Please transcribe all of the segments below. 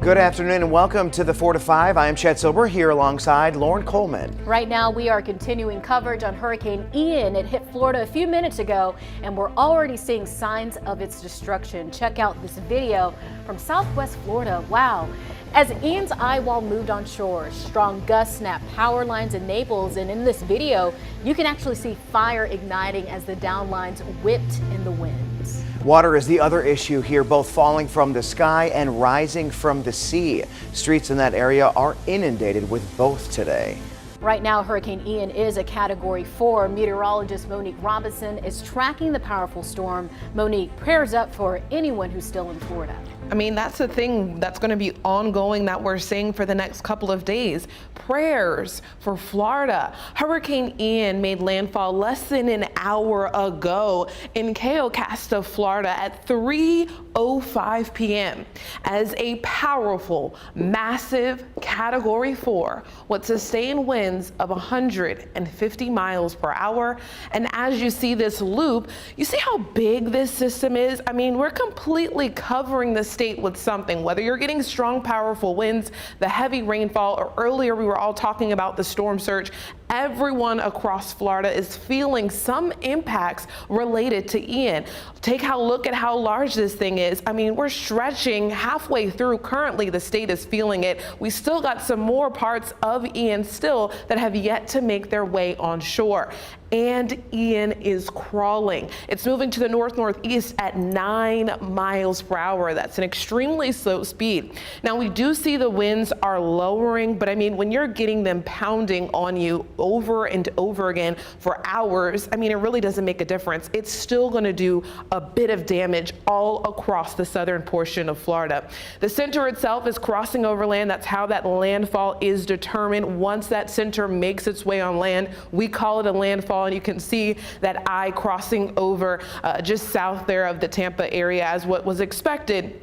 Good afternoon and welcome to the 4 to 5. I am Chet Silber here alongside Lauren Coleman. Right now we are continuing coverage on Hurricane Ian. It hit Florida a few minutes ago and we're already seeing signs of its destruction. Check out this video from Southwest Florida. Wow. As Ian's eye wall moved on shore, strong gusts snapped power lines in Naples, and in this video you can actually see fire igniting as the down lines whipped in the winds. Water is the other issue here, both falling from the sky and rising from the sea. Streets in that area are inundated with both today. Right now, Hurricane Ian is a Category 4. Meteorologist Monique Robinson is tracking the powerful storm. Monique, prayers up for anyone who's still in Florida. I mean, that's the thing that's going to be ongoing that we're seeing for the next couple of days. Prayers for Florida. Hurricane Ian made landfall less than an hour ago in Cayocasta, Florida at 3:05 p.m. as a powerful, massive Category 4 with sustained winds of 150 miles per hour. And as you see this loop, you see how big this system is? I mean, we're completely covering the state with something, whether you're getting strong, powerful winds, the heavy rainfall, or earlier we were all talking about the storm surge. Everyone across Florida is feeling some impacts related to Ian. Take a look at how large this thing is. I mean, we're stretching halfway through. Currently, the state is feeling it. We still got some more parts of Ian still that have yet to make their way on shore. And Ian is crawling. It's moving to the north-northeast at 9 miles per hour. That's an extremely slow speed. Now, we do see the winds are lowering, but I mean, when you're getting them pounding on you over and over again for hours, I mean, it really doesn't make a difference. It's still going to do a bit of damage all across the southern portion of Florida. The center itself is crossing over land. That's how that landfall is determined. Once that center makes its way on land, we call it a landfall. And you can see that eye crossing over just south there of the Tampa area as what was expected.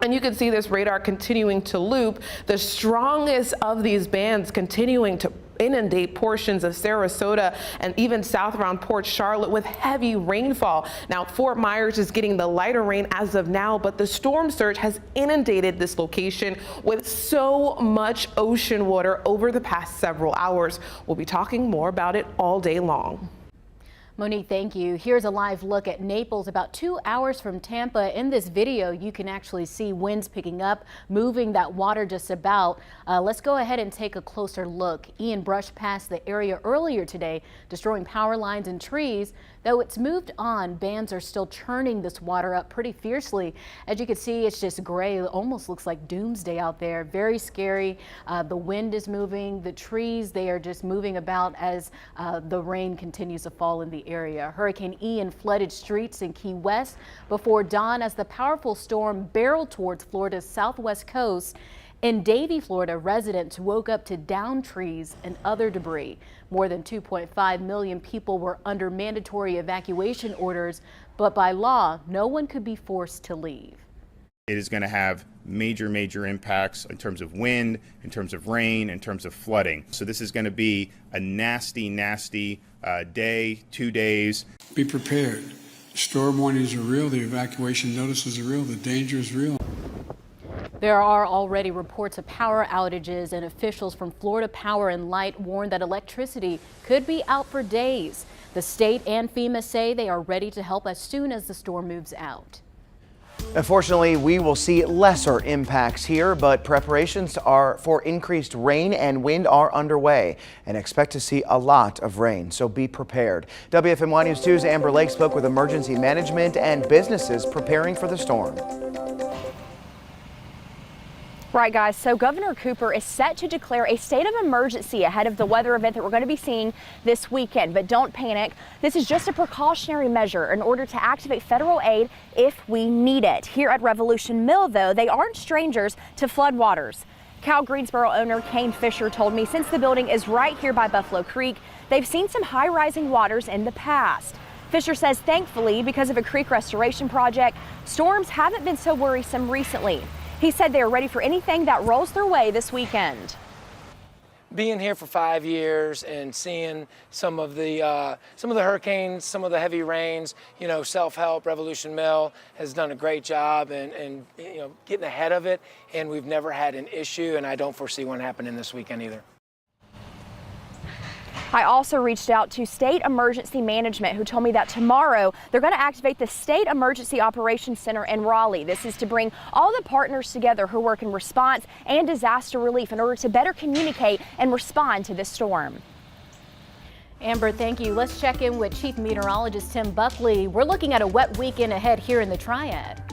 And you can see this radar continuing to loop, the strongest of these bands continuing to inundate portions of Sarasota and even south around Port Charlotte with heavy rainfall. Now, Fort Myers is getting the lighter rain as of now, but the storm surge has inundated this location with so much ocean water over the past several hours. We'll be talking more about it all day long. Monique, thank you. Here's a live look at Naples, about 2 hours from Tampa. In this video, you can actually see winds picking up, moving that water just about. Let's go ahead and take a closer look. Ian brushed past the area earlier today, destroying power lines and trees. Though it's moved on, bands are still churning this water up pretty fiercely. As you can see, it's just gray. It almost looks like doomsday out there. Very scary. The wind is moving. The trees, they are just moving about as the rain continues to fall in the area. Hurricane Ian flooded streets in Key West before dawn as the powerful storm barreled towards Florida's southwest coast. In Davie, Florida, residents woke up to downed trees and other debris. More than 2.5 million people were under mandatory evacuation orders, but by law, no one could be forced to leave. It is going to have major impacts in terms of wind, in terms of rain, in terms of flooding. So this is going to be a nasty day, 2 days. Be prepared. Storm warnings are real. The evacuation notices are real. The danger is real. There are already reports of power outages, and officials from Florida Power and Light warned that electricity could be out for days. The state and FEMA say they are ready to help as soon as the storm moves out. Unfortunately, we will see lesser impacts here, but preparations for increased rain and wind are underway, and expect to see a lot of rain, so be prepared. WFMY News 2's Amber Lake spoke with emergency management and businesses preparing for the storm. Right, guys, so Governor Cooper is set to declare a state of emergency ahead of the weather event that we're going to be seeing this weekend. But don't panic. This is just a precautionary measure in order to activate federal aid if we need it. Here at Revolution Mill, though, they aren't strangers to floodwaters. Cal Greensboro owner Kane Fisher told me since the building is right here by Buffalo Creek, they've seen some high rising waters in the past. Fisher says thankfully, because of a creek restoration project, storms haven't been so worrisome recently. He said they are ready for anything that rolls their way this weekend. being here for 5 years and seeing some of the hurricanes, some of the heavy rains, you know, Self-Help, Revolution Mill has done a great job and you know, getting ahead of it, and we've never had an issue, and I don't foresee one happening this weekend either. I also reached out to State Emergency Management, who told me that tomorrow they're going to activate the State Emergency Operations Center in Raleigh. This is to bring all the partners together who work in response and disaster relief in order to better communicate and respond to this storm. Amber, thank you. Let's check in with Chief Meteorologist Tim Buckley. We're looking at a wet weekend ahead here in the Triad.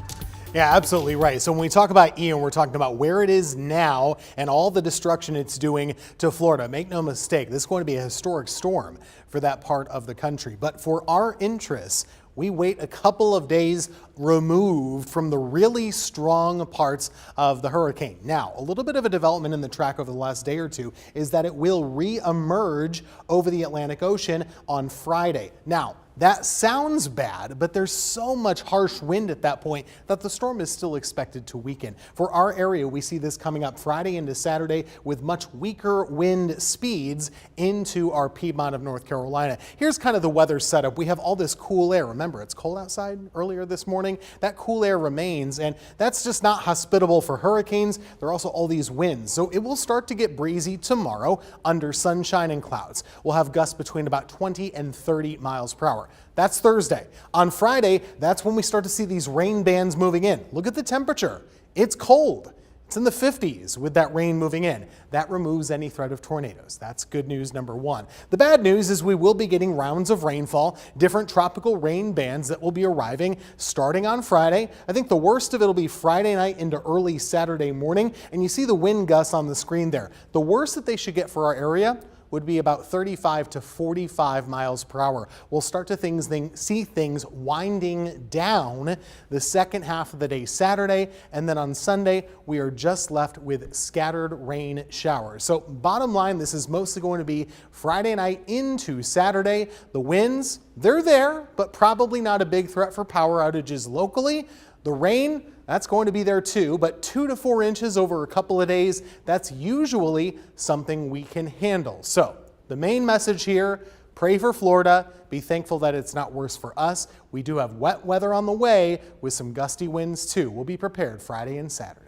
Yeah, absolutely right. So when we talk about Ian, we're talking about where it is now and all the destruction it's doing to Florida. Make no mistake, this is going to be a historic storm for that part of the country. But for our interests, we wait a couple of days removed from the really strong parts of the hurricane. Now, a little bit of a development in the track over the last day or two is that it will re-emerge over the Atlantic Ocean on Friday. Now, that sounds bad, but there's so much harsh wind at that point that the storm is still expected to weaken. For our area, we see this coming up Friday into Saturday with much weaker wind speeds into our Piedmont of North Carolina. Here's kind of the weather setup. We have all this cool air. Remember, it's cold outside earlier this morning. That cool air remains, and that's just not hospitable for hurricanes. There are also all these winds. So it will start to get breezy tomorrow under sunshine and clouds. We'll have gusts between about 20 and 30 miles per hour. That's Thursday. On Friday, that's when we start to see these rain bands moving in. Look at the temperature. It's cold. It's in the 50s with that rain moving in. That removes any threat of tornadoes. That's good news number one. The bad news is we will be getting rounds of rainfall, different tropical rain bands that will be arriving starting on Friday. I think the worst of it will be Friday night into early Saturday morning. And you see the wind gusts on the screen there. The worst that they should get for our area would be about 35 to 45 miles per hour. We'll start to see things winding down the second half of the day Saturday, and then on Sunday we are just left with scattered rain showers. So bottom line, this is mostly going to be Friday night into Saturday. The winds, they're there, but probably not a big threat for power outages locally. The rain, that's going to be there too, but 2 to 4 inches over a couple of days, that's usually something we can handle. So the main message here, pray for Florida, be thankful that it's not worse for us. We do have wet weather on the way with some gusty winds too. We'll be prepared Friday and Saturday.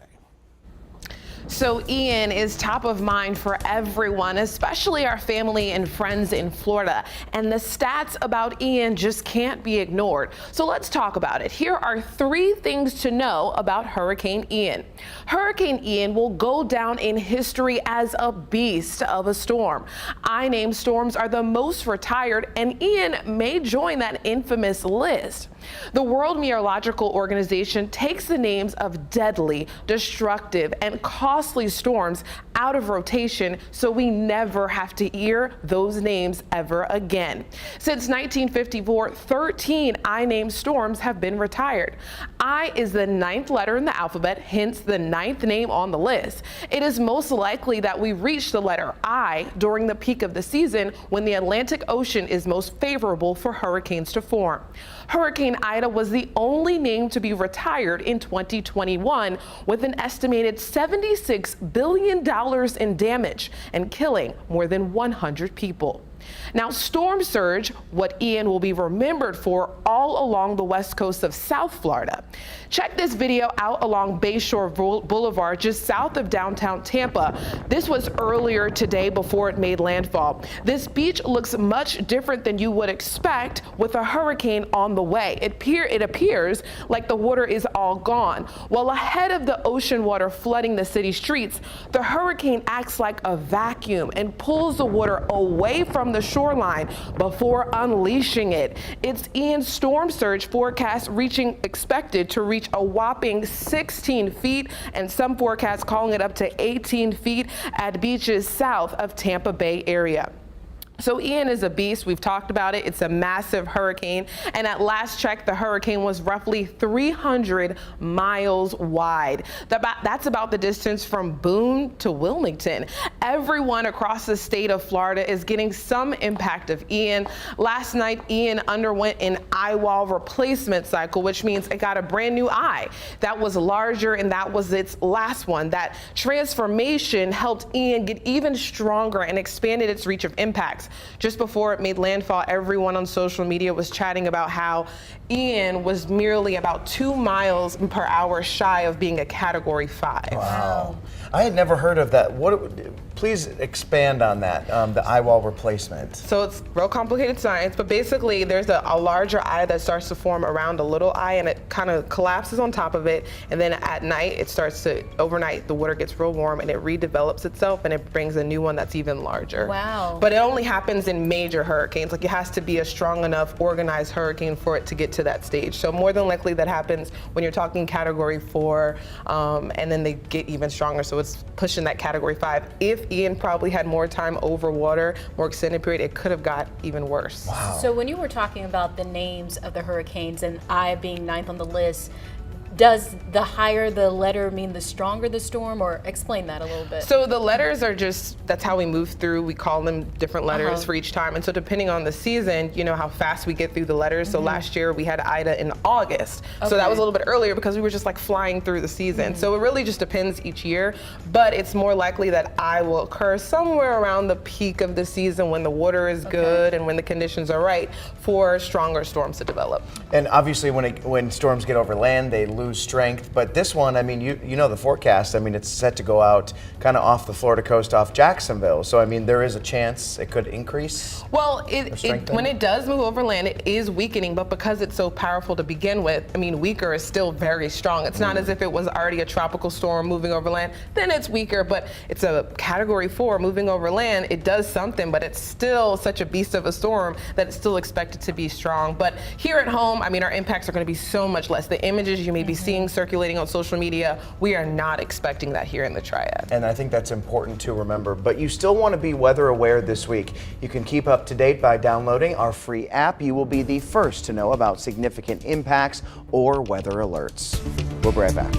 So Ian is top of mind for everyone, especially our family and friends in Florida. And the stats about Ian just can't be ignored. So let's talk about it. Here are 3 things to know about Hurricane Ian. Hurricane Ian will go down in history as a beast of a storm. I-named storms are the most retired, and Ian may join that infamous list. The World Meteorological Organization takes the names of deadly, destructive, and costly storms out of rotation so we never have to hear those names ever again. Since 1954, 13 I-named storms have been retired. I is the 9th letter in the alphabet, hence the 9th name on the list. It is most likely that we reach the letter I during the peak of the season when the Atlantic Ocean is most favorable for hurricanes to form. Hurricane Ida was the only name to be retired in 2021 with an estimated $76 billion in damage and killing more than 100 people. Now, storm surge, what Ian will be remembered for all along the west coast of South Florida. Check this video out along Bayshore Boulevard, just south of downtown Tampa. This was earlier today before it made landfall. This beach looks much different than you would expect with a hurricane on the way. It appears like the water is all gone. While ahead of the ocean water flooding the city streets, the hurricane acts like a vacuum and pulls the water away from the shoreline before unleashing it. It's Ian's storm surge forecast expected to reach a whopping 16 feet, and some forecasts calling it up to 18 feet at beaches south of Tampa Bay area. So Ian is a beast. We've talked about it. It's a massive hurricane. And at last check, the hurricane was roughly 300 miles wide. That's about the distance from Boone to Wilmington. Everyone across the state of Florida is getting some impact of Ian. Last night, Ian underwent an eye wall replacement cycle, which means it got a brand new eye that was larger, and that was its last one. That transformation helped Ian get even stronger and expanded its reach of impacts. Just before it made landfall, everyone on social media was chatting about how Ian was merely about 2 miles per hour shy of being a Category 5. Wow. I had never heard of that. Please expand on that, the eye wall replacement. So it's real complicated science, but basically there's a larger eye that starts to form around a little eye, and it kind of collapses on top of it. And then at night, overnight, the water gets real warm and it redevelops itself, and it brings a new one that's even larger. Wow. But it only happens in major hurricanes. Like, it has to be a strong enough organized hurricane for it to get to that stage. So more than likely that happens when you're talking Category 4, and then they get even stronger. So it's pushing that Category 5. If Ian probably had more time over water, more extended period, it could have got even worse. Wow. So when you were talking about the names of the hurricanes and I being ninth on the list, does the higher the letter mean the stronger the storm, or explain that a little bit? So the letters are just, that's how we move through. We call them different letters for each time. And so depending on the season, you know how fast we get through the letters. So last year we had Ida in August. So that was a little bit earlier because we were just like flying through the season. So it really just depends each year, but it's more likely that I will occur somewhere around the peak of the season when the water is good and when the conditions are right for stronger storms to develop. And obviously when storms get over land, they lose strength, but this one, I mean, you know the forecast. I mean, it's set to go out kind of off the Florida coast, off Jacksonville. So I mean, there is a chance it could increase. Well, when it does move over land, it is weakening, but because it's so powerful to begin with, I mean, weaker is still very strong. It's not as if it was already a tropical storm moving over land, then it's weaker, but it's a Category 4 moving over land. It does something, but it's still such a beast of a storm that it's still expected to be strong. But here at home, I mean, our impacts are going to be so much less. The images you may be seeing circulating on social media, we are not expecting that here in the Triad. And I think that's important to remember, but you still want to be weather aware this week. You can keep up to date by downloading our free app. You will be the first to know about significant impacts or weather alerts. We'll be right back.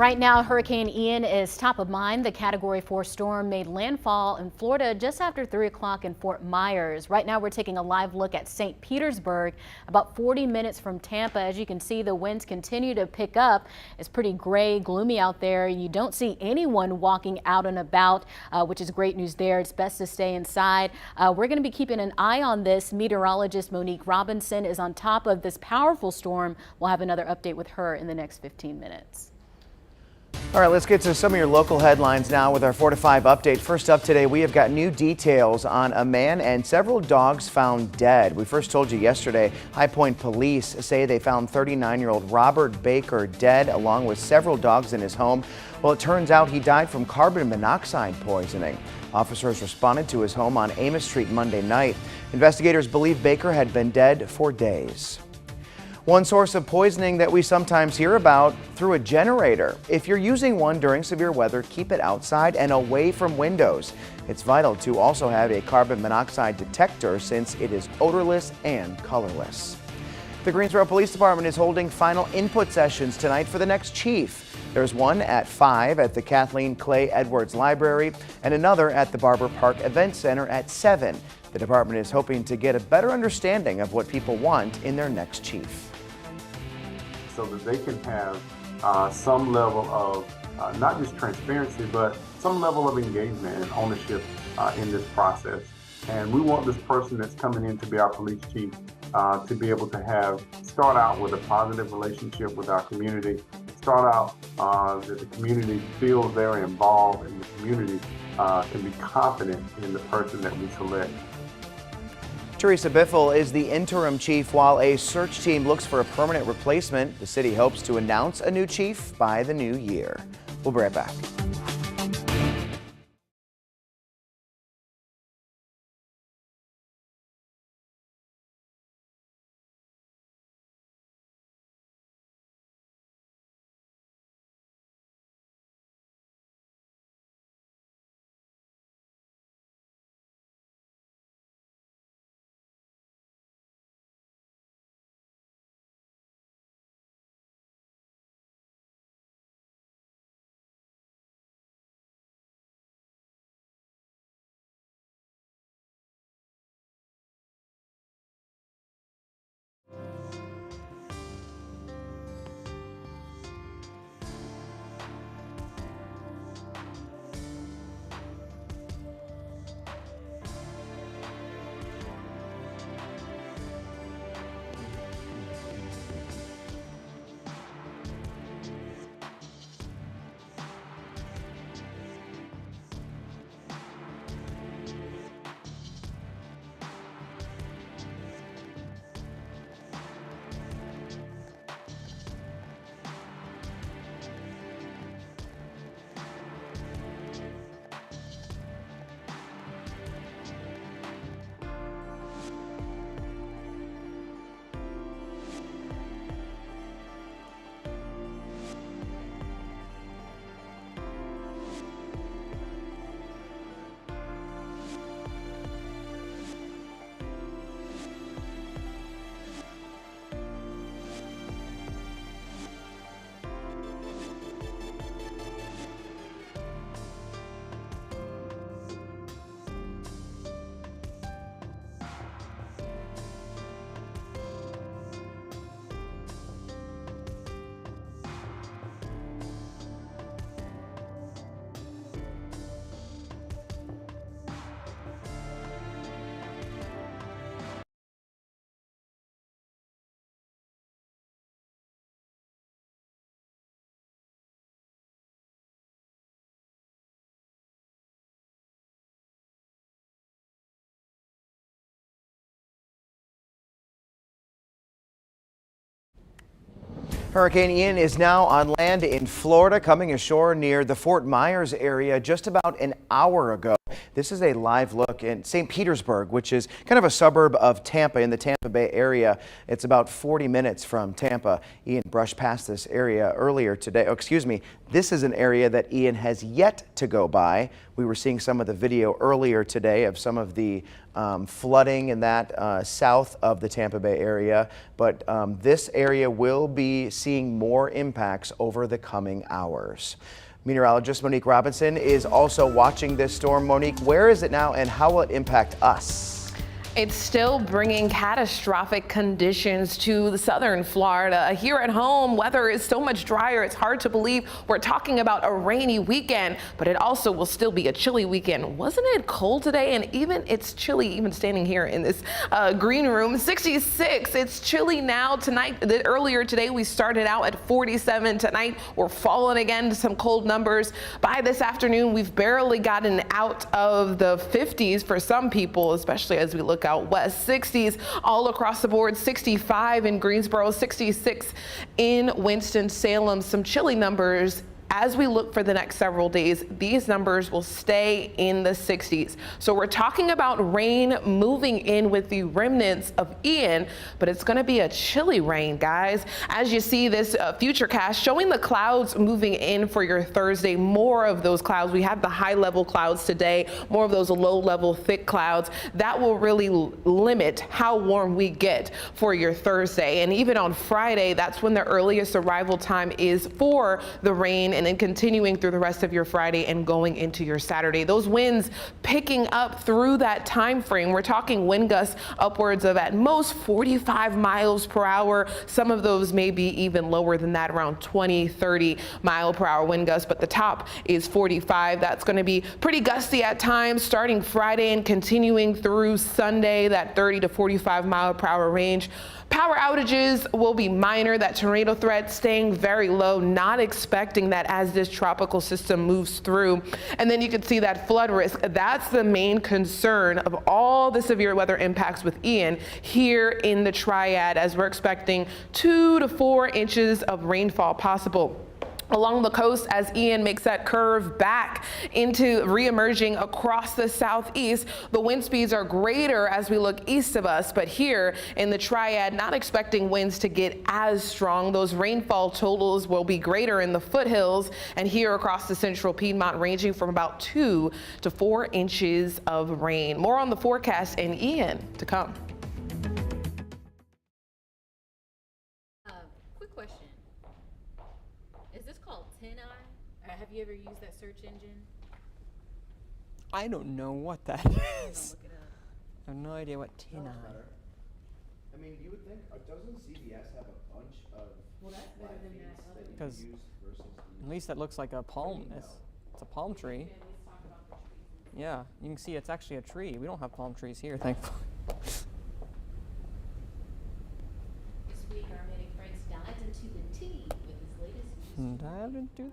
Right now, Hurricane Ian is top of mind. The Category 4 storm made landfall in Florida just after 3 o'clock in Fort Myers. Right now, we're taking a live look at St. Petersburg, about 40 minutes from Tampa. As you can see, the winds continue to pick up. It's pretty gray, gloomy out there. You don't see anyone walking out and about, which is great news there. It's best to stay inside. We're going to be keeping an eye on this. Meteorologist Monique Robinson is on top of this powerful storm. We'll have another update with her in the next 15 minutes. All right, let's get to some of your local headlines now with our 4 to 5 update. First up today, we have got new details on a man and several dogs found dead. We first told you yesterday, High Point police say they found 39-year-old Robert Baker dead along with several dogs in his home. Well, it turns out he died from carbon monoxide poisoning. Officers responded to his home on Amos Street Monday night. Investigators believe Baker had been dead for days. One source of poisoning that we sometimes hear about through a generator. If you're using one during severe weather, keep it outside and away from windows. It's vital to also have a carbon monoxide detector since it is odorless and colorless. The Greensboro Police Department is holding final input sessions tonight for the next chief. There's one at 5 at the Kathleen Clay Edwards Library and another at the Barber Park Event Center at 7. The department is hoping to get a better understanding of what people want in their next chief, so that they can have some level of not just transparency, but some level of engagement and ownership in this process. And we want this person that's coming in to be our police chief to be able to start out with a positive relationship with our community, start out that the community feels they're involved and the community can be confident in the person that we select. Teresa Biffle is the interim chief while a search team looks for a permanent replacement. The city hopes to announce a new chief by the new year. We'll be right back. Hurricane Ian is now on land in Florida, coming ashore near the Fort Myers area just about an hour ago. This is a live look in St. Petersburg, which is kind of a suburb of Tampa in the Tampa Bay area. It's about 40 minutes from Tampa. Ian brushed past this area earlier today. Oh, excuse me. This is an area that Ian has yet to go by. We were seeing some of the video earlier today of some of the flooding in that south of the Tampa Bay area, but this area will be seeing more impacts over the coming hours. Meteorologist Monique Robinson is also watching this storm. Monique, where is it now and how will it impact us? It's still bringing catastrophic conditions to the southern Florida. Here at home, weather is so much drier, it's hard to believe we're talking about a rainy weekend, but it also will still be a chilly weekend. Wasn't it cold today? And even it's chilly, even standing here in this green room. 66, it's chilly now. Tonight, earlier today, we started out at 47. Tonight, we're falling again to some cold numbers. By this afternoon, we've barely gotten out of the 50s for some people, especially as we look out west. 60s all across the board, 65 in Greensboro, 66 in Winston-Salem. Some chilly numbers. As we look for the next several days, these numbers will stay in the 60s. So we're talking about rain moving in with the remnants of Ian, but it's going to be a chilly rain, guys. As you see this future cast showing the clouds moving in for your Thursday, more of those clouds. We have the high level clouds today, more of those low level thick clouds. That will really limit how warm we get for your Thursday. And even on Friday, that's when the earliest arrival time is for the rain, and then continuing through the rest of your Friday and going into your Saturday. Those winds picking up through that time frame. We're talking wind gusts upwards of at most 45 miles per hour. Some of those may be even lower than that, around 20, 30 mile per hour wind gusts, but the top is 45. That's going to be pretty gusty at times starting Friday and continuing through Sunday, that 30 to 45 mile per hour range. Power outages will be minor, that tornado threat staying very low, not expecting that as this tropical system moves through. And then you can see that flood risk. That's the main concern of all the severe weather impacts with Ian here in the Triad, as we're expecting 2 to 4 inches of rainfall possible along the coast as Ian makes that curve back into re-emerging across the southeast. The wind speeds are greater as we look east of us, but here in the Triad, not expecting winds to get as strong. Those rainfall totals will be greater in the foothills and here across the central Piedmont, ranging from about 2 to 4 inches of rain. More on the forecast and Ian to come. Quick question. Is this called 10i? Or have you ever used that search engine? I don't know what that is. Look it up. I have no idea what 10i. I mean, you would think, doesn't CBS have a bunch of Well, that's better than that other one. Because at least that looks like a palm. It's a palm tree. Yeah, you can see it's actually a tree. We don't have palm trees here, thankfully. This week, our many friends dived into the tea with his latest news. Dive into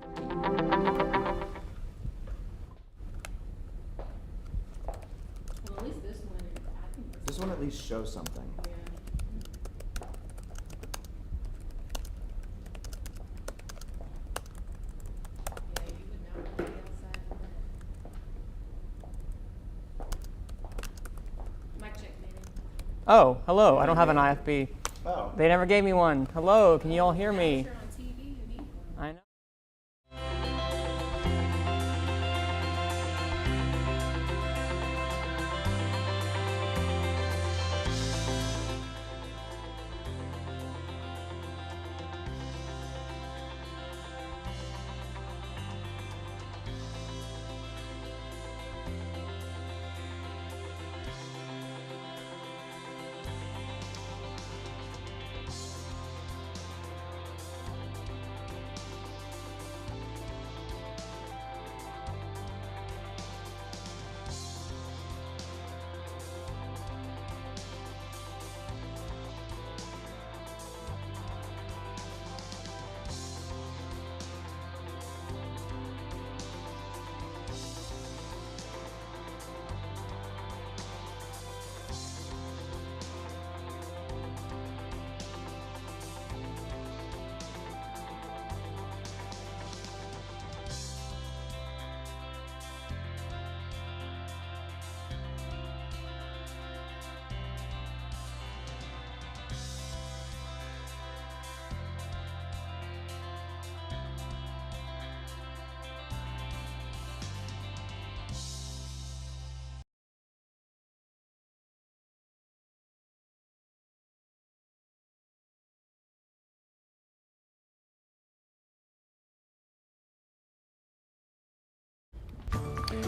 Well, at least this one, I think This one at least shows something. yeah. Yeah, you would not want to be outside for that. Mic check, Manny. Oh, hello. I don't have an IFB. Oh. They never gave me one. Hello, can you all hear me? You're on TV, you need one. I know.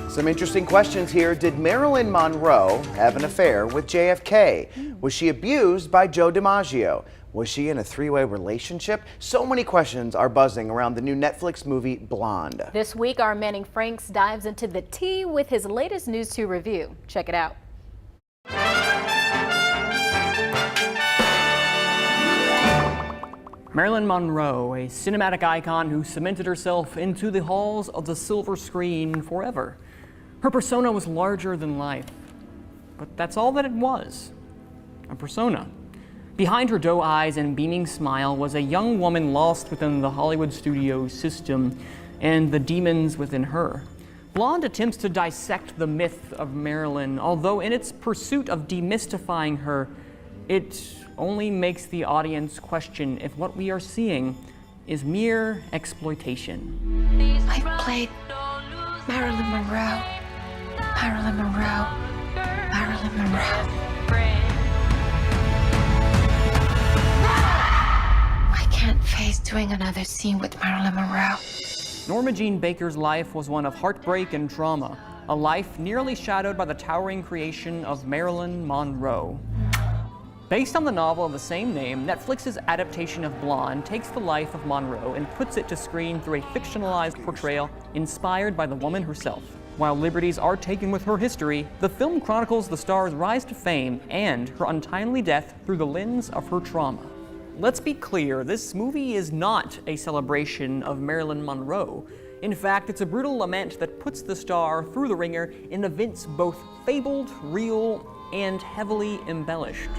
Some interesting questions here. Did Marilyn Monroe have an affair with JFK? Was she abused by Joe DiMaggio? Was she in a three-way relationship? So many questions are buzzing around the new Netflix movie Blonde. This week, our Manning Franks dives into the tea with his latest News 2 review. Check it out. Marilyn Monroe, a cinematic icon who cemented herself into the halls of the silver screen forever. Her persona was larger than life, but that's all that it was, a persona. Behind her doe eyes and beaming smile was a young woman lost within the Hollywood studio system and the demons within her. Blonde attempts to dissect the myth of Marilyn, although in its pursuit of demystifying her, it only makes the audience question if what we are seeing is mere exploitation. I played Marilyn Monroe, Marilyn Monroe, Marilyn Monroe. I can't face doing another scene with Marilyn Monroe. Norma Jean Baker's life was one of heartbreak and trauma, a life nearly shadowed by the towering creation of Marilyn Monroe. Based on the novel of the same name, Netflix's adaptation of Blonde takes the life of Monroe and puts it to screen through a fictionalized portrayal inspired by the woman herself. While liberties are taken with her history, the film chronicles the star's rise to fame and her untimely death through the lens of her trauma. Let's be clear, this movie is not a celebration of Marilyn Monroe. In fact, it's a brutal lament that puts the star through the ringer in events both fabled, real, and heavily embellished.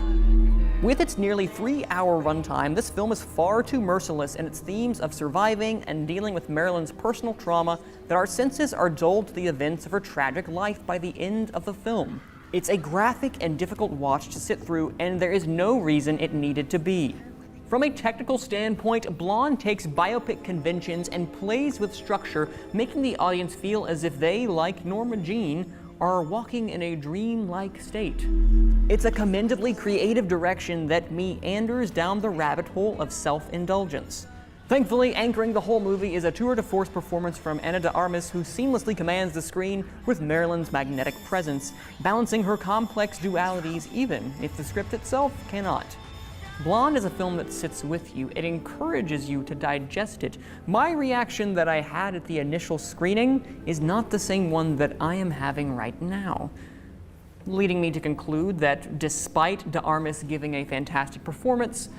With its nearly 3-hour runtime, this film is far too merciless in its themes of surviving and dealing with Marilyn's personal trauma that our senses are dulled to the events of her tragic life by the end of the film. It's a graphic and difficult watch to sit through, and there is no reason it needed to be. From a technical standpoint, Blonde takes biopic conventions and plays with structure, making the audience feel as if they, like Norma Jean, are walking in a dream-like state. It's a commendably creative direction that meanders down the rabbit hole of self-indulgence. Thankfully, anchoring the whole movie is a tour de force performance from Ana de Armas, who seamlessly commands the screen with Marilyn's magnetic presence, balancing her complex dualities even if the script itself cannot. Blonde is a film that sits with you. It encourages you to digest it. My reaction that I had at the initial screening is not the same one that I am having right now, leading me to conclude that despite de Armas giving a fantastic performance,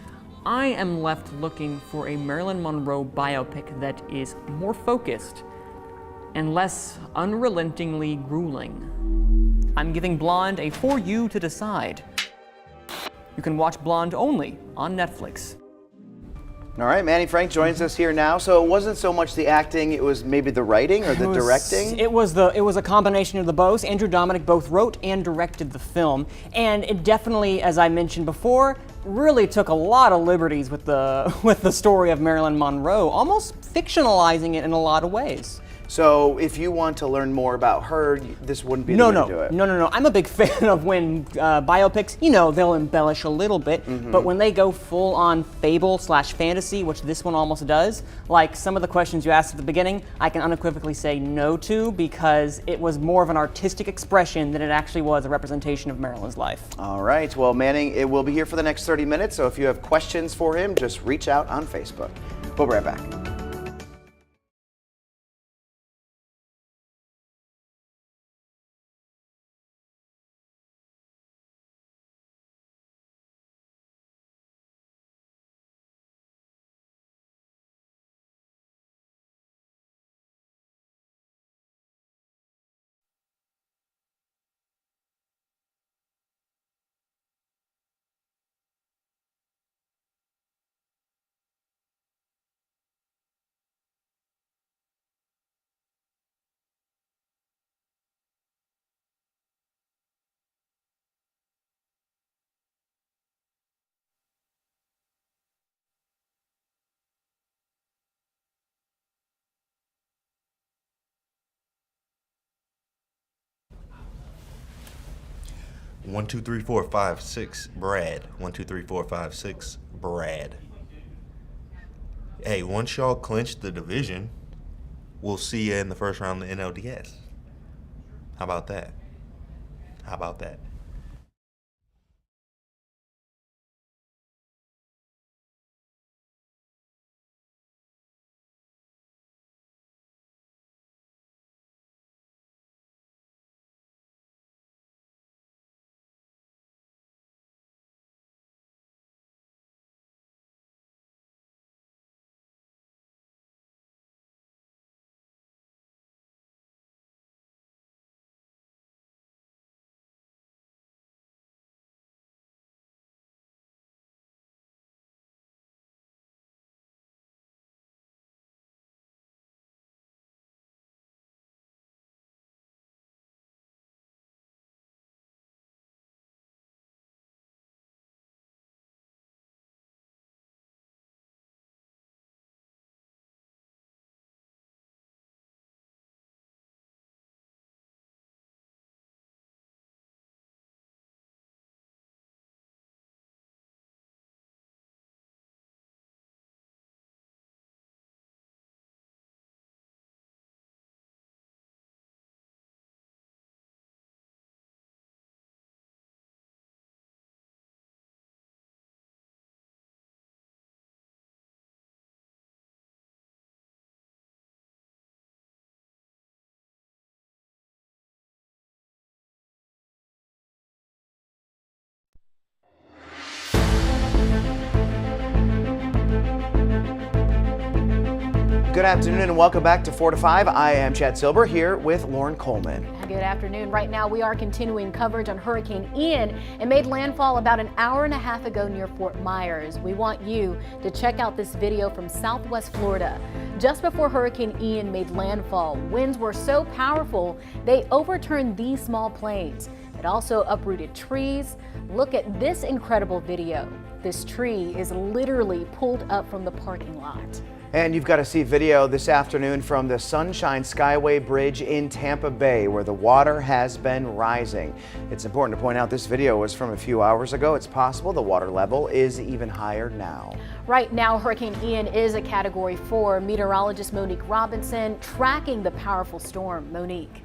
I am left looking for a Marilyn Monroe biopic that is more focused and less unrelentingly grueling. I'm giving Blonde a for you to decide. You can watch Blonde only on Netflix. All right, Manny Frank joins us here now. So it wasn't so much the acting, it was maybe the writing or the directing? It was a combination of the both. Andrew Dominic both wrote and directed the film. And it definitely, as I mentioned before, really took a lot of liberties with the story of Marilyn Monroe, almost fictionalizing it in a lot of ways. So if you want to learn more about her, this wouldn't be the way to do it. No. I'm a big fan of when biopics, they'll embellish a little bit, but when they go full on fable/fantasy, which this one almost does, like some of the questions you asked at the beginning, I can unequivocally say no to because it was more of an artistic expression than it actually was a representation of Marilyn's life. All right, well, Manning, it will be here for the next 30 minutes, so if you have questions for him, just reach out on Facebook. We'll be right back. One, 2, 3, 4, 5, 6, Brad. 1, 2, 3, 4, 5, 6, Brad. Hey, once y'all clinch the division, we'll see you in the first round of the NLDS. How about that? How about that? Good afternoon and welcome back to 4 to 5. I am Chad Silber here with Lauren Coleman. Good afternoon. Right now we are continuing coverage on Hurricane Ian. It made landfall about an hour and a half ago near Fort Myers. We want you to check out this video from Southwest Florida. Just before Hurricane Ian made landfall, winds were so powerful they overturned these small planes. It also uprooted trees. Look at this incredible video. This tree is literally pulled up from the parking lot. And you've got to see video this afternoon from the Sunshine Skyway Bridge in Tampa Bay, where the water has been rising. It's important to point out this video was from a few hours ago. It's possible the water level is even higher now. Right now, Hurricane Ian is a Category 4. Meteorologist Monique Robinson tracking the powerful storm. Monique.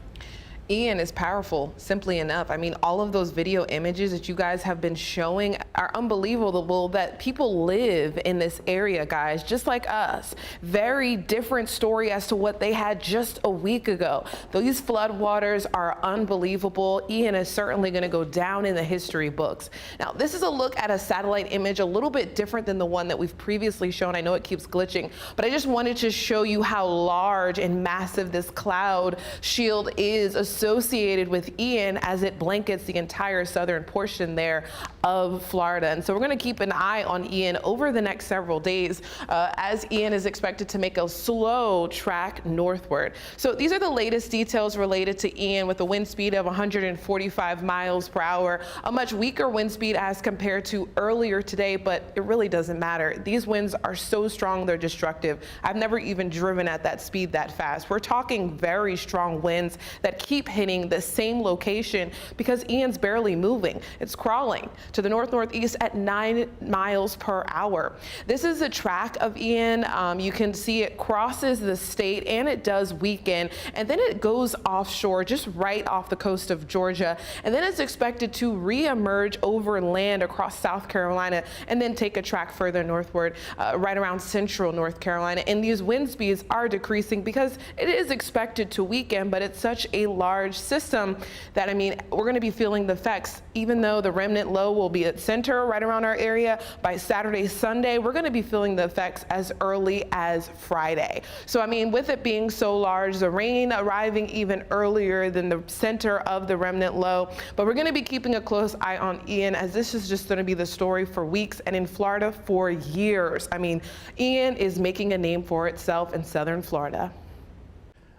Ian is powerful, simply enough. I mean, all of those video images that you guys have been showing are unbelievable, that people live in this area, guys, just like us. Very different story as to what they had just a week ago. These floodwaters are unbelievable. Ian is certainly going to go down in the history books. Now, this is a look at a satellite image, a little bit different than the one that we've previously shown. I know it keeps glitching, but I just wanted to show you how large and massive this cloud shield is associated with Ian as it blankets the entire southern portion there of Florida. And so we're going to keep an eye on Ian over the next several days as Ian is expected to make a slow track northward. So these are the latest details related to Ian, with a wind speed of 145 miles per hour, a much weaker wind speed as compared to earlier today, but it really doesn't matter. These winds are so strong, they're destructive. I've never even driven at that speed that fast. We're talking very strong winds that keep hitting the same location because Ian's barely moving. It's crawling to the north-northeast at 9 miles per hour. This is a track of Ian. You can see it crosses the state and it does weaken, and then it goes offshore just right off the coast of Georgia, and then it's expected to re-emerge over land across South Carolina and then take a track further northward right around central North Carolina. And these wind speeds are decreasing because it is expected to weaken, but it's such a large system that, I mean, we're going to be feeling the effects. Even though the remnant low will be at center right around our area by Saturday, Sunday, we're going to be feeling the effects as early as Friday. So, I mean, with it being so large, the rain arriving even earlier than the center of the remnant low, but we're going to be keeping a close eye on Ian, as this is just going to be the story for weeks and in Florida for years. I mean, Ian is making a name for itself in southern Florida.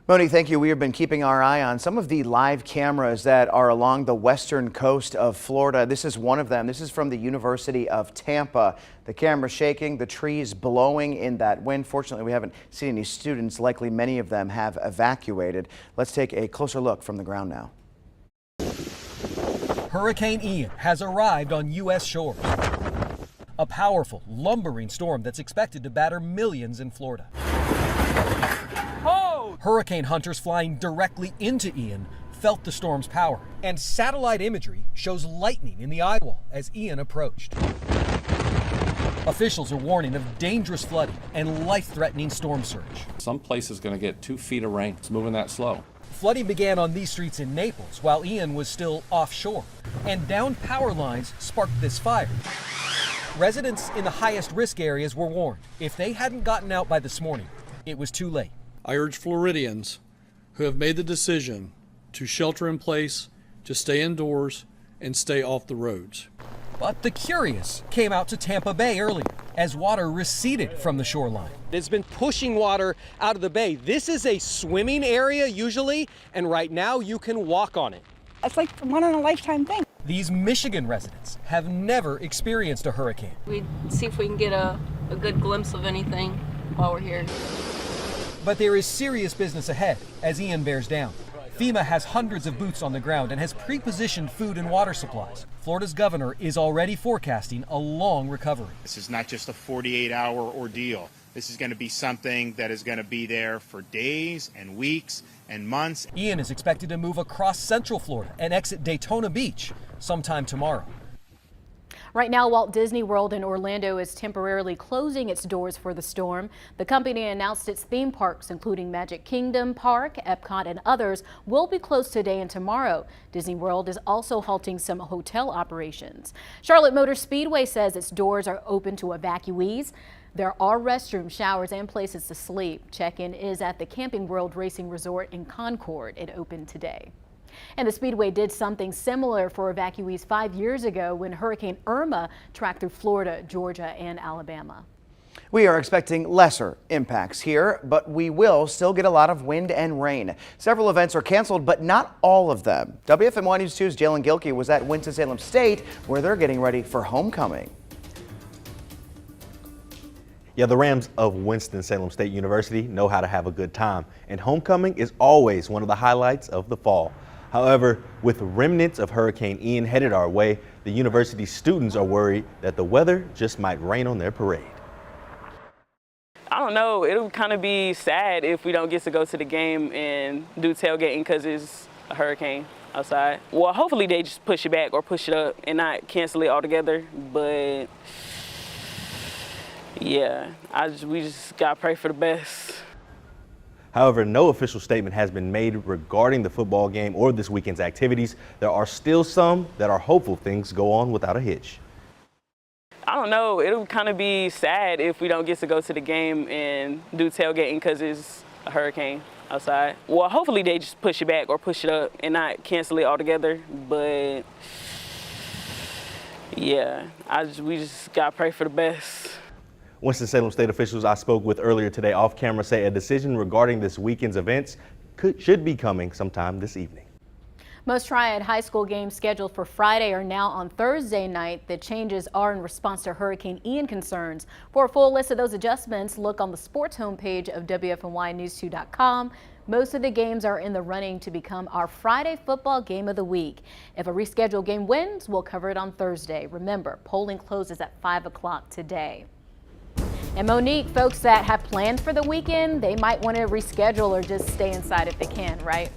Monique, thank you. We have been keeping our eye on some of the live cameras that are along the western coast of Florida. This is one of them. This is from the University of Tampa. The camera shaking, the trees blowing in that wind. Fortunately, we haven't seen any students. Likely many of them have evacuated. Let's take a closer look from the ground now. Hurricane Ian has arrived on U.S. shores. A powerful, lumbering storm that's expected to batter millions in Florida. Hurricane hunters flying directly into Ian felt the storm's power, and satellite imagery shows lightning in the eye wall as Ian approached. Officials are warning of dangerous flooding and life-threatening storm surge. Some places going to get 2 feet of rain. It's moving that slow. Flooding began on these streets in Naples while Ian was still offshore, and downed power lines sparked this fire. Residents in the highest risk areas were warned. If they hadn't gotten out by this morning, it was too late. I urge Floridians who have made the decision to shelter in place, to stay indoors, and stay off the roads. But the curious came out to Tampa Bay earlier as water receded from the shoreline. It's been pushing water out of the bay. This is a swimming area usually, and right now you can walk on it. It's like a one-in-a-lifetime thing. These Michigan residents have never experienced a hurricane. We'd see if we can get a good glimpse of anything while we're here. But there is serious business ahead as Ian bears down. FEMA has hundreds of boots on the ground and has pre-positioned food and water supplies. Florida's governor is already forecasting a long recovery. This is not just a 48-hour ordeal. This is going to be something that is going to be there for days and weeks and months. Ian is expected to move across central Florida and exit Daytona Beach sometime tomorrow. Right now, Walt Disney World in Orlando is temporarily closing its doors for the storm. The company announced its theme parks, including Magic Kingdom Park, Epcot, and others, will be closed today and tomorrow. Disney World is also halting some hotel operations. Charlotte Motor Speedway says its doors are open to evacuees. There are restrooms, showers, and places to sleep. Check-in is at the Camping World Racing Resort in Concord. It opened today. And the Speedway did something similar for evacuees 5 years ago when Hurricane Irma tracked through Florida, Georgia, and Alabama. We are expecting lesser impacts here, but we will still get a lot of wind and rain. Several events are canceled, but not all of them. WFMY News 2's Jalen Gilkey was at Winston-Salem State, where they're getting ready for homecoming. Yeah, the Rams of Winston-Salem State University know how to have a good time, and homecoming is always one of the highlights of the fall. However, with remnants of Hurricane Ian headed our way, the university's students are worried that the weather just might rain on their parade. I don't know, it'll kind of be sad if we don't get to go to the game and do tailgating because it's a hurricane outside. Well, hopefully they just push it back or push it up and not cancel it altogether, but yeah, we just gotta pray for the best. However, no official statement has been made regarding the football game or this weekend's activities. There are still some that are hopeful things go on without a hitch. I don't know, it'll kind of be sad if we don't get to go to the game and do tailgating because it's a hurricane outside. Well, hopefully they just push it back or push it up and not cancel it altogether, but yeah, we just gotta pray for the best. Winston-Salem State officials I spoke with earlier today off camera say a decision regarding this weekend's events should be coming sometime this evening. Most Triad High School games scheduled for Friday are now on Thursday night. The changes are in response to Hurricane Ian concerns. For a full list of those adjustments, look on the sports homepage of WFMYnews2.com. Most of the games are in the running to become our Friday football game of the week. If a rescheduled game wins, we'll cover it on Thursday. Remember, polling closes at 5 o'clock today. And Monique, folks that have plans for the weekend, they might want to reschedule or just stay inside if they can, right?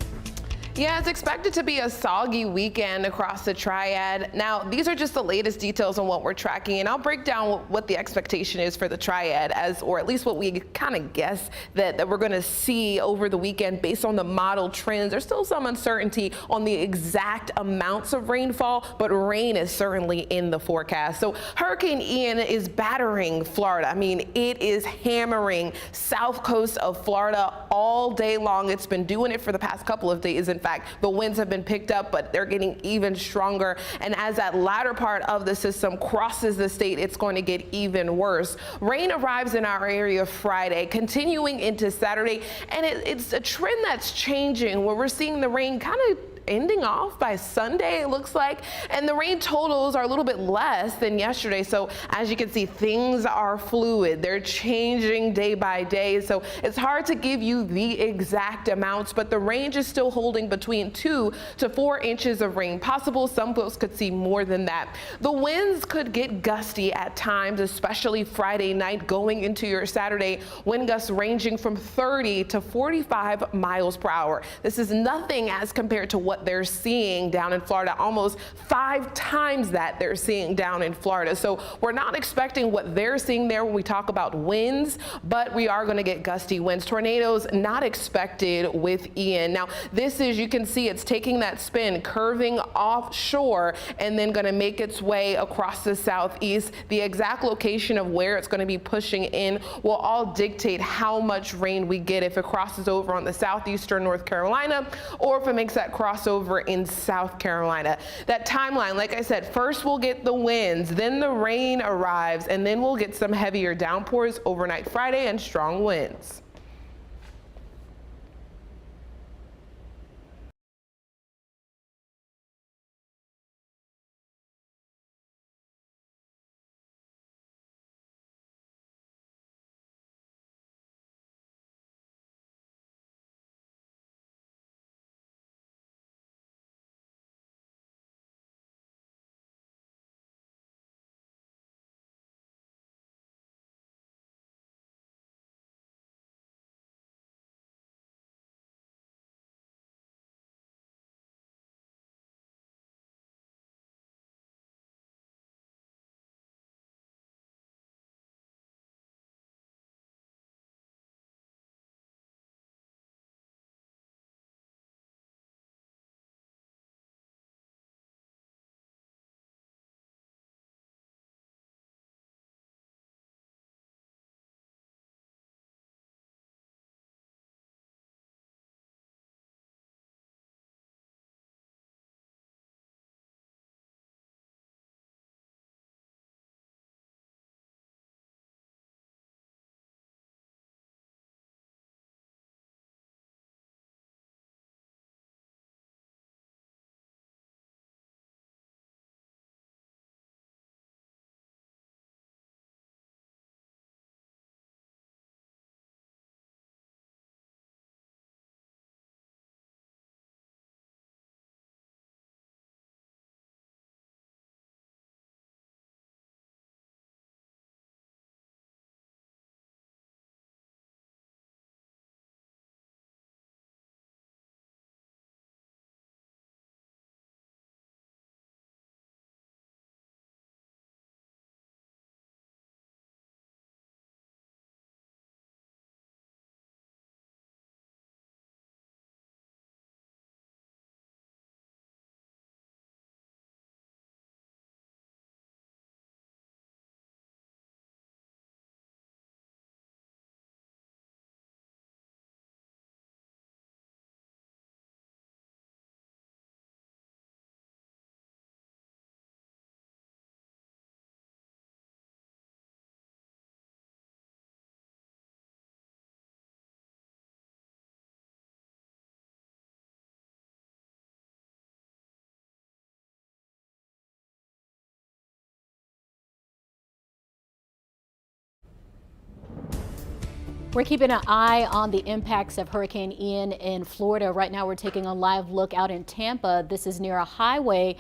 Yeah, it's expected to be a soggy weekend across the Triad. Now, these are just the latest details on what we're tracking, and I'll break down what the expectation is for the Triad, or at least what we kind of guess that we're going to see over the weekend based on the model trends. There's still some uncertainty on the exact amounts of rainfall, but rain is certainly in the forecast. So Hurricane Ian is battering Florida. I mean, it is hammering south coast of Florida all day long. It's been doing it for the past couple of days. In fact, the winds have been picked up, but they're getting even stronger. And as that latter part of the system crosses the state, it's going to get even worse. Rain arrives in our area Friday, continuing into Saturday. And it's a trend that's changing where we're seeing the rain kind of ending off by Sunday, it looks like, and the rain totals are a little bit less than yesterday. So as you can see, things are fluid. They're changing day by day. So it's hard to give you the exact amounts, but the range is still holding between 2 to 4 inches of rain possible. Some folks could see more than that. The winds could get gusty at times, especially Friday night going into your Saturday. Wind gusts ranging from 30 to 45 miles per hour. This is nothing as compared to what they're seeing down in Florida, almost 5 times that they're seeing down in Florida. So we're not expecting what they're seeing there when we talk about winds, but we are going to get gusty winds. Tornadoes not expected with Ian. Now this is, you can see it's taking that spin, curving offshore, and then going to make its way across the southeast. The exact location of where it's going to be pushing in will all dictate how much rain we get, if it crosses over on the southeastern North Carolina or if it makes that crossover in South Carolina. That timeline, like I said, first we'll get the winds, then the rain arrives, and then we'll get some heavier downpours overnight Friday and strong winds. We're keeping an eye on the impacts of Hurricane Ian in Florida. Right now we're taking a live look out in Tampa. This is near a highway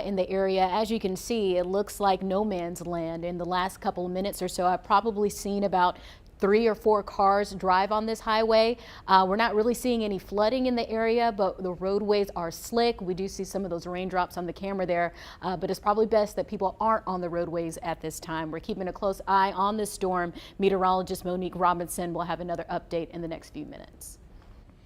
in the area. As you can see, it looks like no man's land. In the last couple of minutes or so, I've probably seen about 3 or 4 cars drive on this highway. We're not really seeing any flooding in the area, but the roadways are slick. We do see some of those raindrops on the camera there, but it's probably best that people aren't on the roadways at this time. We're keeping a close eye on this storm. Meteorologist Monique Robinson will have another update in the next few minutes.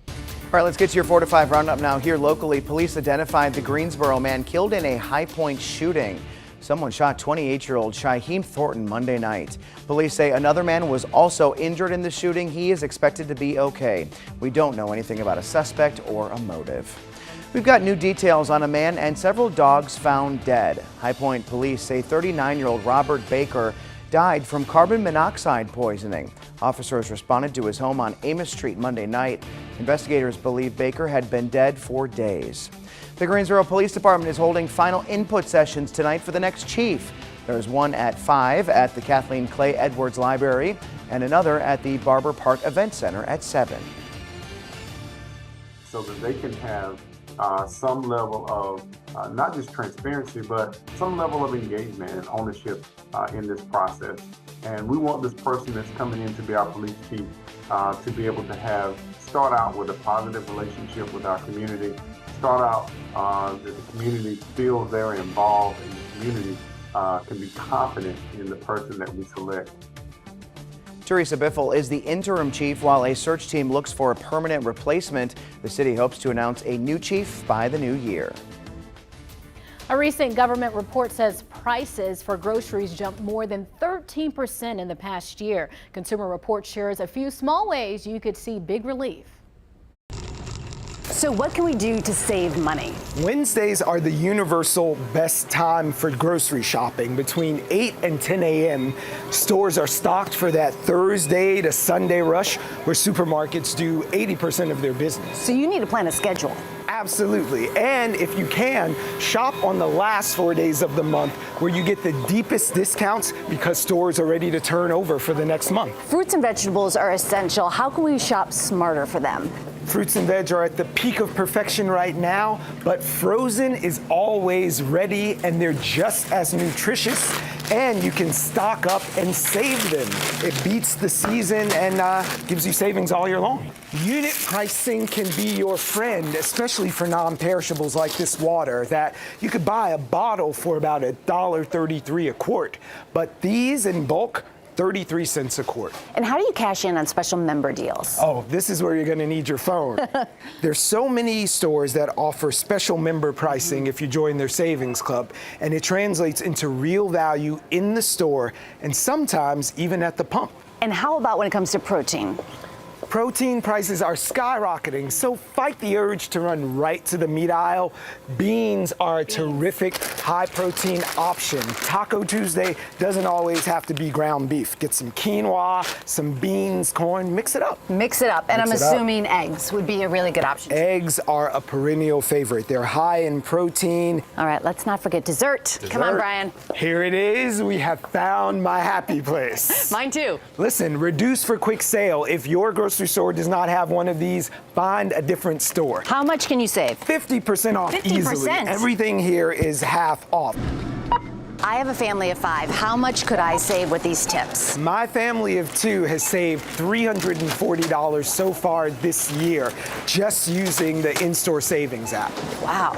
All right, let's get to your 4 to 5 roundup now. Here locally, police identified the Greensboro man killed in a High Point shooting. Someone shot 28-year-old Shaheem Thornton Monday night. Police say another man was also injured in the shooting. He is expected to be okay. We don't know anything about a suspect or a motive. We've got new details on a man and several dogs found dead. High Point police say 39-year-old Robert Baker died from carbon monoxide poisoning. Officers responded to his home on Amos Street Monday night. Investigators believe Baker had been dead for days. The Greensboro Police Department is holding final input sessions tonight for the next chief. There's one at 5 at the Kathleen Clay Edwards Library and another at the Barber Park Event Center at 7. So that they can have some level of not just transparency, but some level of engagement and ownership in this process. And we want this person that's coming in to be our police chief to be able to start out with a positive relationship with our community, start out that the community feels they're involved and the community can be confident in the person that we select. Teresa Biffle is the interim chief while a search team looks for a permanent replacement. The city hopes to announce a new chief by the new year. A recent government report says prices for groceries jumped more than 13% in the past year. Consumer Report shares a few small ways you could see big relief. So what can we do to save money? Wednesdays are the universal best time for grocery shopping. Between 8 and 10 a.m., stores are stocked for that Thursday to Sunday rush where supermarkets do 80% of their business. So you need to plan a schedule. Absolutely. And if you can, shop on the last 4 days of the month where you get the deepest discounts because stores are ready to turn over for the next month. Fruits and vegetables are essential. How can we shop smarter for them? Fruits and veg are at the peak of perfection right now, but frozen is always ready and they're just as nutritious, and you can stock up and save them. It beats the season and gives you savings all year long. Unit pricing can be your friend, especially for non-perishables like this water that you could buy a bottle for about $1.33 a quart, but these in bulk, 33 cents a quart. And how do you cash in on special member deals? Oh, this is where you're going to need your phone. There's so many stores that offer special member pricing if you join their savings club, and it translates into real value in the store and sometimes even at the pump. And how about when it comes to protein? Protein prices are skyrocketing, so fight the urge to run right to the meat aisle. Beans are a terrific high-protein option. Taco Tuesday doesn't always have to be ground beef. Get some quinoa, some beans, corn, mix it up. Mix it up, and I'm assuming eggs would be a really good option. Eggs are a perennial favorite. They're high in protein. All right, let's not forget dessert. Come on, Brian. Here it is. We have found my happy place. Mine too. Listen, reduce for quick sale. If your grocery store does not have one of these, find a different store. How much can you save? 50% off 50%? easily. Everything here is half off. I have a family of 5. How much could I save with these tips? My family of 2 has saved $340 so far this year just using the in-store savings app. Wow.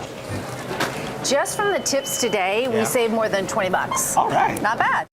Just from the tips today, we saved more than 20 bucks. All right. Not bad.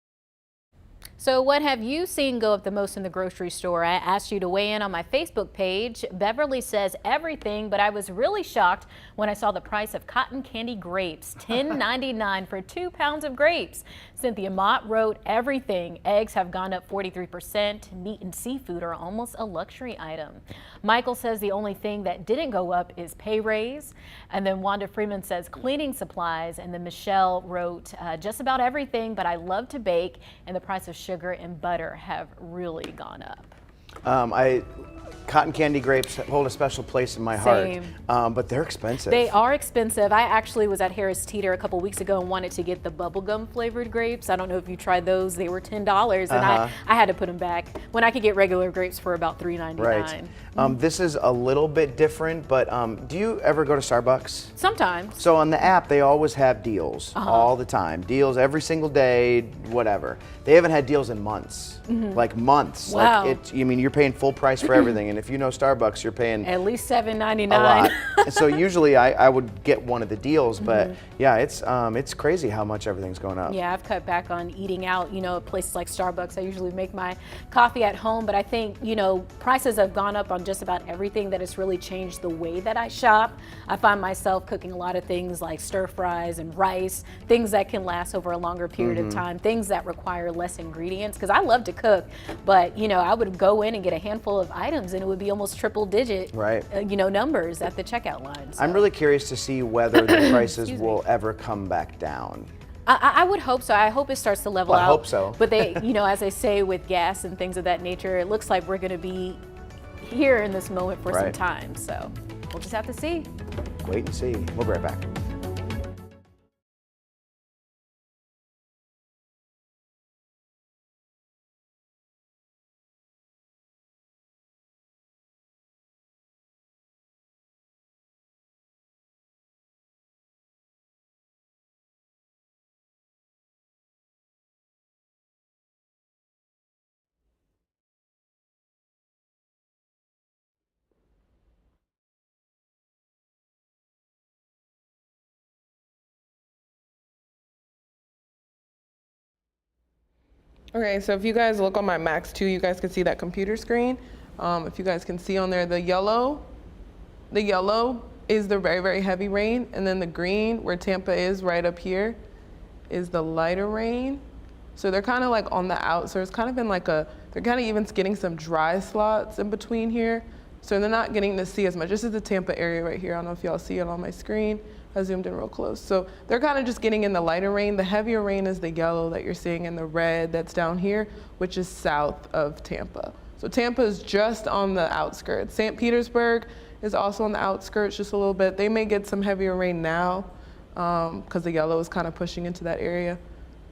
So what have you seen go up the most in the grocery store? I asked you to weigh in on my Facebook page. Beverly says everything, but I was really shocked when I saw the price of cotton candy grapes, $10.99 for 2 pounds of grapes. Cynthia Mott wrote everything. Eggs have gone up 43%. Meat and seafood are almost a luxury item. Michael says the only thing that didn't go up is pay raise. And then Wanda Freeman says cleaning supplies. And then Michelle wrote just about everything, but I love to bake, and the price of sugar and butter have really gone up. Cotton candy grapes hold a special place in my heart, but they're expensive. They are expensive. I actually was at Harris Teeter a couple weeks ago and wanted to get the bubblegum flavored grapes. I don't know if you tried those. They were $10, and I had to put them back when I could get regular grapes for about $3.99. Right. This is a little bit different, but do you ever go to Starbucks? Sometimes. So on the app, they always have deals all the time. Deals every single day, whatever. They haven't had deals in months, like months. Wow. Like you're paying full price for everything. And if you know Starbucks, you're paying at least $7.99. A lot. And so usually I would get one of the deals, but yeah, it's crazy how much everything's going up. Yeah, I've cut back on eating out, at places like Starbucks. I usually make my coffee at home, but I think, prices have gone up on just about everything that has really changed the way that I shop. I find myself cooking a lot of things like stir fries and rice, things that can last over a longer period of time, things that require less ingredients, because I love to cook, but I would go in and get a handful of items and it would be almost triple digit numbers at the checkout line. So. I'm really curious to see whether the prices will ever come back down. I would hope so. I hope it starts to level out. I hope so. But they, as they say with gas and things of that nature, it looks like we're going to be here in this moment for some Right. time. So we'll just have to see. Wait and see. We'll be right back. Okay, so if you guys look on my Max 2, you guys can see that computer screen. If you guys can see on there, the yellow is the very, very heavy rain, and then the green, where Tampa is right up here, is the lighter rain. So they're kind of like on the out, so it's kind of been like they're kind of even getting some dry slots in between here. So they're not getting to see as much. This is the Tampa area right here. I don't know if y'all see it on my screen. I zoomed in real close. So they're kind of just getting in the lighter rain. The heavier rain is the yellow that you're seeing, and the red that's down here, which is south of Tampa. So Tampa is just on the outskirts. St. Petersburg is also on the outskirts just a little bit. They may get some heavier rain now because the yellow is kind of pushing into that area.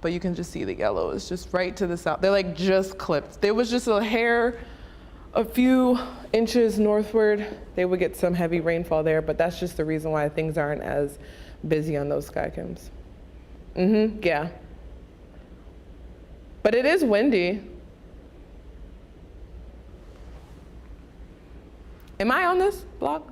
But you can just see the yellow is just right to the south. They're like just clipped. There was just a few inches northward, they would get some heavy rainfall there, but that's just the reason why things aren't as busy on those skycams. Yeah. But it is windy. Am I on this blog?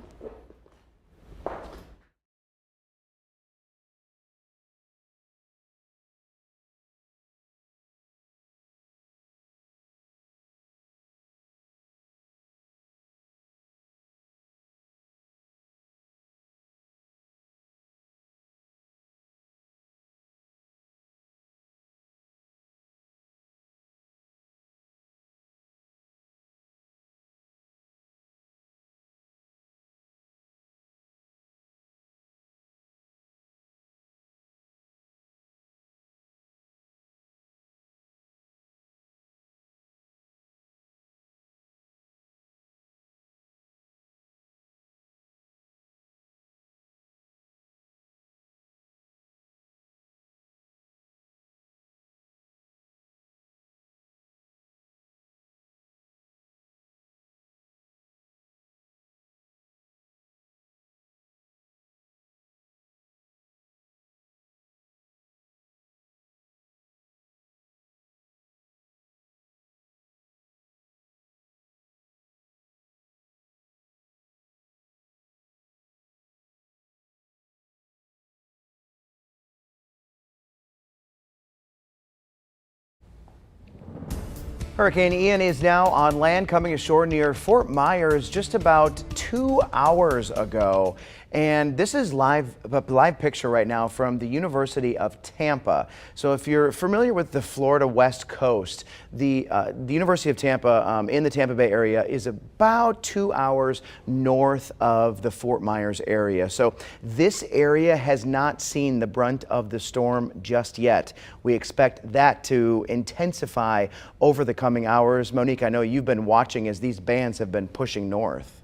Hurricane Ian is now on land, coming ashore near Fort Myers just about 2 hours ago. And this is a live picture right now from the University of Tampa. So if you're familiar with the Florida West Coast, the University of Tampa in the Tampa Bay area is about 2 hours north of the Fort Myers area. So this area has not seen the brunt of the storm just yet. We expect that to intensify over the coming hours. Monique, I know you've been watching as these bands have been pushing north.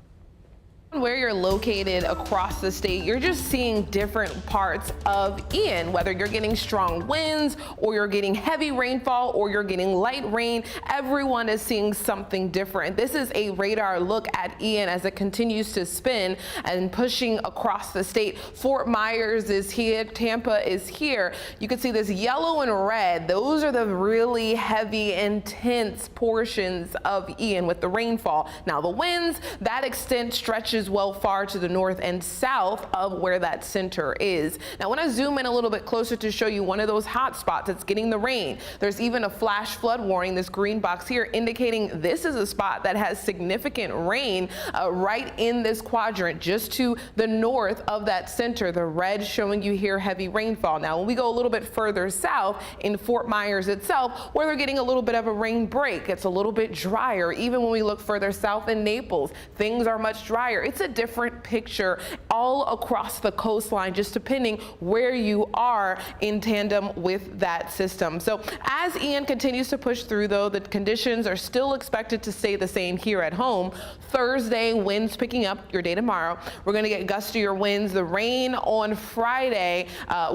Where you're located across the state, you're just seeing different parts of Ian, whether you're getting strong winds or you're getting heavy rainfall or you're getting light rain. Everyone is seeing something different. This is a radar look at Ian as it continues to spin and pushing across the state. Fort Myers is here, Tampa is here. You can see this yellow and red. Those are the really heavy, intense portions of Ian with the rainfall. Now the winds, that extent stretches well far to the north and south of where that center is. Now when I zoom in a little bit closer to show you one of those hot spots that's getting the rain, there's even a flash flood warning, this green box here, indicating this is a spot that has significant rain right in this quadrant just to the north of that center. The red showing you here heavy rainfall. Now when we go a little bit further south in Fort Myers itself, where they're getting a little bit of a rain break, it's a little bit drier. Even when we look further south in Naples, things are much drier. It's a different picture all across the coastline, just depending where you are in tandem with that system. So as Ian continues to push through, though, the conditions are still expected to stay the same here at home. Thursday, winds picking up your day tomorrow. We're going to get gustier winds. The rain on Friday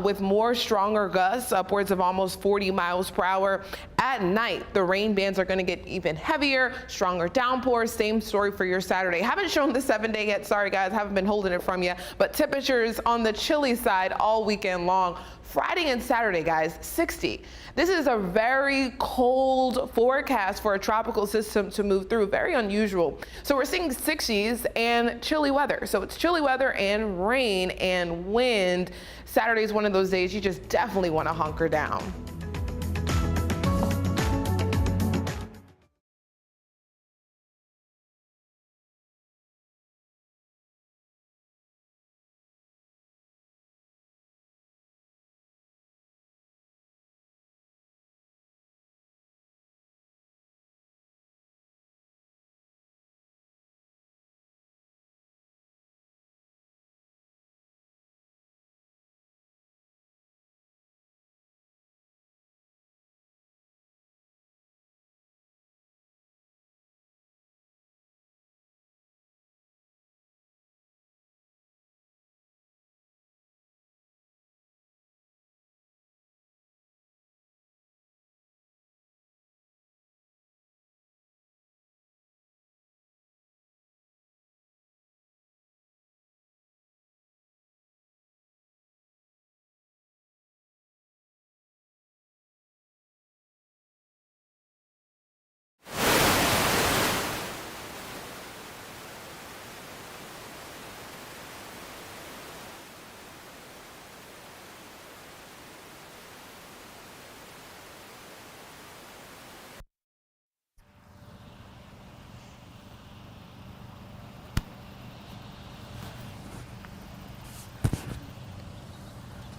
with more stronger gusts, upwards of almost 40 miles per hour. At night, the rain bands are going to get even heavier, stronger downpours. Same story for your Saturday. Haven't shown the 7-day yet. Sorry, guys, haven't been holding it from you. But temperatures on the chilly side all weekend long. Friday and Saturday, guys, 60. This is a very cold forecast for a tropical system to move through. Very unusual. So we're seeing 60s and chilly weather. So it's chilly weather and rain and wind. Saturday is one of those days you just definitely want to hunker down.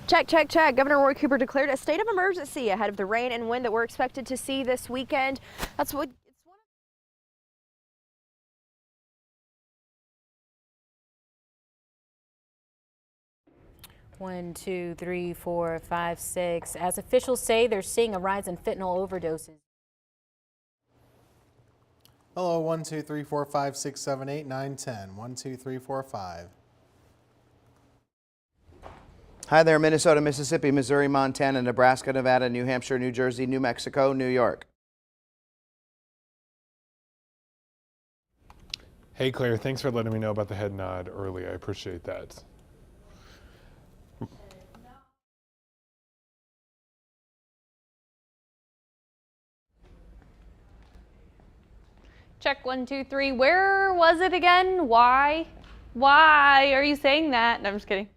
Check, check, check. Governor Roy Cooper declared a state of emergency ahead of the rain and wind that we're expected to see this weekend. That's what. 1, 2, 3, 4, 5, 6. As officials say, they're seeing a rise in fentanyl overdoses. Hello, 1, 2, 3, 4, 5, 6, 7, 8, 9, 10. 1, 2, 3, 4, 5. Hi there, Minnesota, Mississippi, Missouri, Montana, Nebraska, Nevada, New Hampshire, New Jersey, New Mexico, New York. Hey, Claire, thanks for letting me know about the head nod early. I appreciate that. Check 1, 2, 3. Where was it again? Why? Why are you saying that? No, I'm just kidding.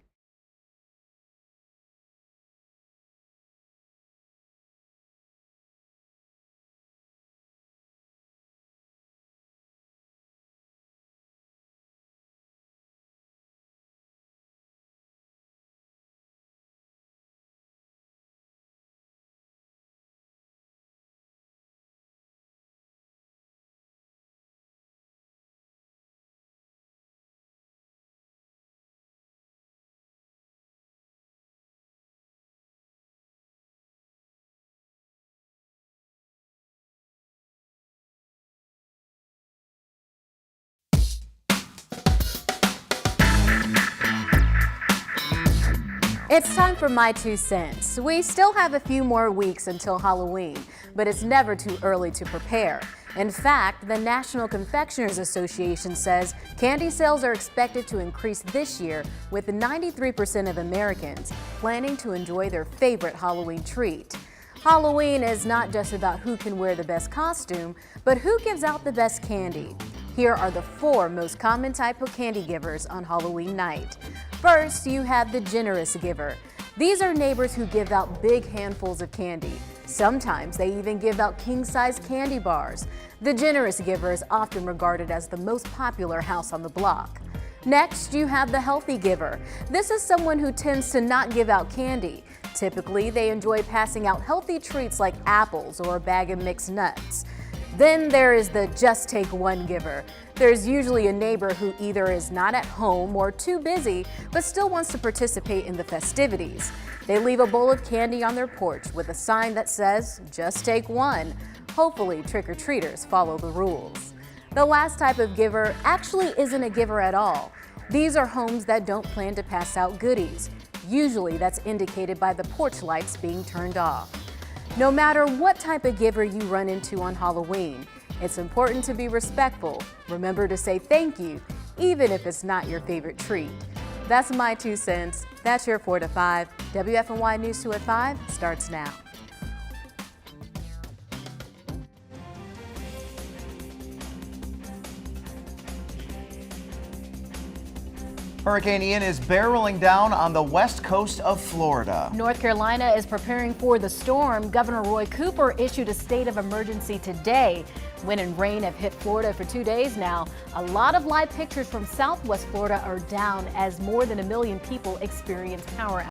It's time for my 2 cents. We still have a few more weeks until Halloween, but it's never too early to prepare. In fact, the National Confectioners Association says candy sales are expected to increase this year, with 93% of Americans planning to enjoy their favorite Halloween treat. Halloween is not just about who can wear the best costume, but who gives out the best candy. Here are the 4 most common type of candy givers on Halloween night. First, you have the generous giver. These are neighbors who give out big handfuls of candy. Sometimes they even give out king-size candy bars. The generous giver is often regarded as the most popular house on the block. Next, you have the healthy giver. This is someone who tends to not give out candy. Typically, they enjoy passing out healthy treats like apples or a bag of mixed nuts. Then there is the just take one giver. There's usually a neighbor who either is not at home or too busy, but still wants to participate in the festivities. They leave a bowl of candy on their porch with a sign that says, "Just take one." Hopefully, trick-or-treaters follow the rules. The last type of giver actually isn't a giver at all. These are homes that don't plan to pass out goodies. Usually that's indicated by the porch lights being turned off. No matter what type of giver you run into on Halloween, it's important to be respectful. Remember to say thank you, even if it's not your favorite treat. That's my 2 cents. That's your 4 to 5. WFNY News 2 at 5 starts now. Hurricane Ian is barreling down on the west coast of Florida. North Carolina is preparing for the storm. Governor Roy Cooper issued a state of emergency today. Wind and rain have hit Florida for 2 days now. A lot of live pictures from Southwest Florida are down as more than 1 million people experience power